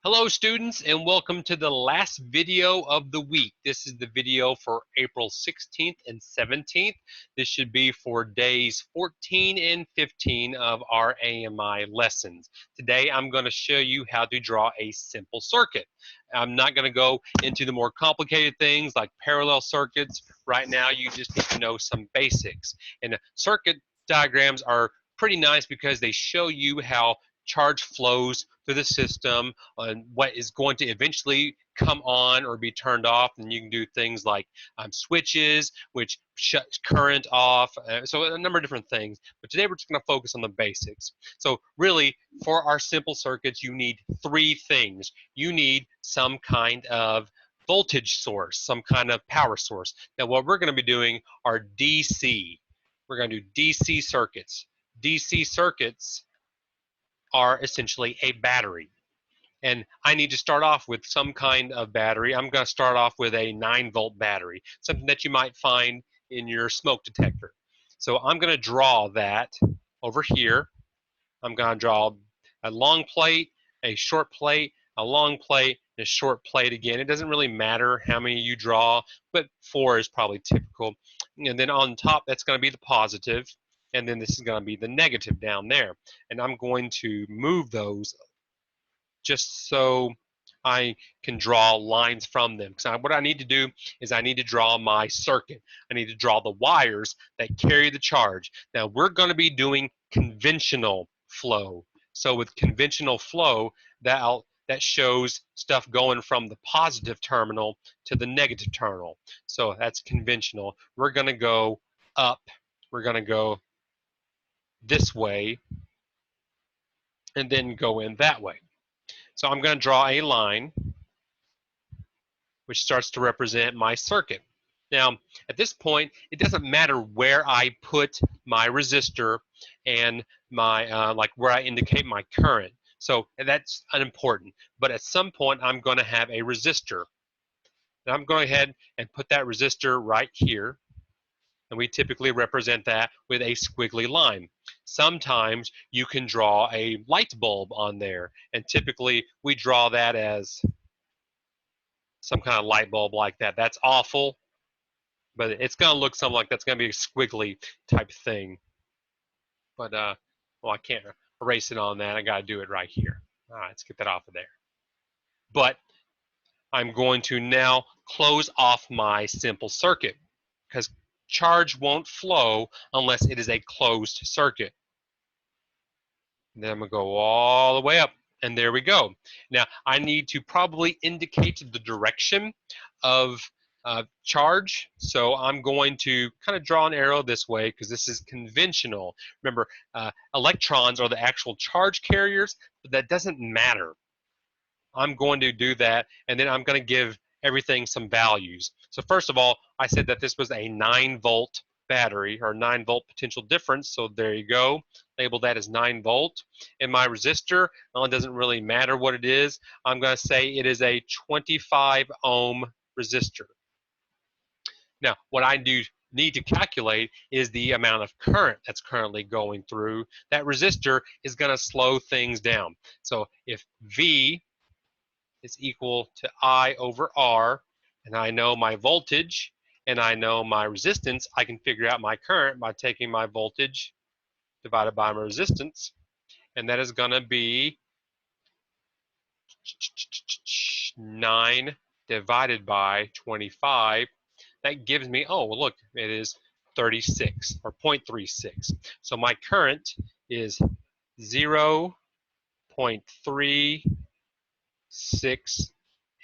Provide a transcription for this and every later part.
Hello students and welcome to the last video of the week. This is the video for April 16th and 17th. This should be for days 14 and 15 of our AMI lessons. Today I'm going to show you how to draw a simple circuit. I'm not going to go into the more complicated things like parallel circuits. Right now you just need to know some basics. And circuit diagrams are pretty nice because they show you how charge flows through the system and what is going to eventually come on or be turned off. And you can do things like switches, which shut current off. So a number of different things. But today we're just going to focus on the basics. So really, for our simple circuits, you need three things. You need some kind of voltage source, some kind of power source. Now what we're going to be doing are DC. We're going to do DC circuits. DC circuits are essentially a battery. And I need to start off with some kind of battery. I'm going to start off with a 9-volt battery, something that you might find in your smoke detector. So I'm going to draw that over here. I'm going to draw a long plate, a short plate, a long plate, and a short plate again. It doesn't really matter how many you draw, but 4 is probably typical. And then on top, that's going to be the positive, and then this is going to be the negative down there. And I'm going to move those just so I can draw lines from them. Because what I need to do is I need to draw my circuit. I need to draw the wires that carry the charge. Now we're going to be doing conventional flow. So with conventional flow, that shows stuff going from the positive terminal to the negative terminal. So that's conventional. We're going to go up. We're going to go this way and then go in that way. So I'm going to draw a line which starts to represent my circuit. Now, at this point, it doesn't matter where I put my resistor and my, like where I indicate my current. So that's unimportant. But at some point, I'm going to have a resistor. And I'm going ahead and put that resistor right here. And we typically represent that with a squiggly line. Sometimes you can draw a light bulb on there. And typically, we draw that as some kind of light bulb like that. That's awful, but it's going to look something like that's going to be a squiggly type thing. But, well, I can't erase it on that. I got to do it right here. All right, let's get that off of there. But I'm going to now close off my simple circuit because charge won't flow unless it is a closed circuit. And then I'm going to go all the way up. And there we go. Now, I need to probably indicate the direction of charge. So I'm going to kind of draw an arrow this way because this is conventional. Remember, electrons are the actual charge carriers, but that doesn't matter. I'm going to do that, and then I'm going to give everything some values. So first of all, I said that this was a 9-volt battery or 9-volt potential difference. So there you go. Label that as 9 volt. And my resistor, well, it doesn't really matter what it is. I'm going to say it is a 25 ohm resistor. Now, what I need to calculate is the amount of current that's currently going through. That resistor is going to slow things down. So if V is equal to I over R, and I know my voltage and I know my resistance, I can figure out my current by taking my voltage divided by my resistance, and that is going to be 9 divided by 25. That gives me, oh, well, look, it is 36 or 0.36. So my current is 0.36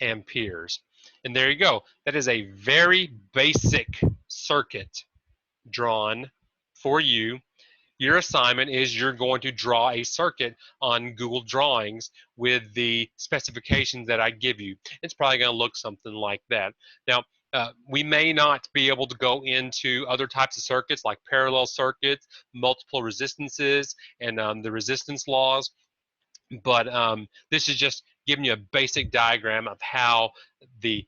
amperes. And there you go. That is a very basic circuit drawn for you. Your assignment is you're going to draw a circuit on Google Drawings with the specifications that I give you. It's probably going to look something like that. Now, we may not be able to go into other types of circuits like parallel circuits, multiple resistances, and the resistance laws, but this is just giving you a basic diagram of how the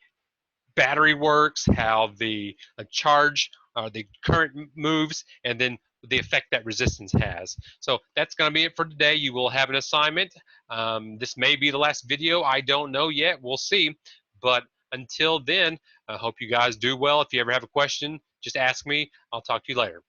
battery works, how the charge, the current moves, and then the effect that resistance has. So that's going to be it for today. You will have an assignment. This may be the last video. I don't know yet. We'll see. But until then, I hope you guys do well. If you ever have a question, just ask me. I'll talk to you later.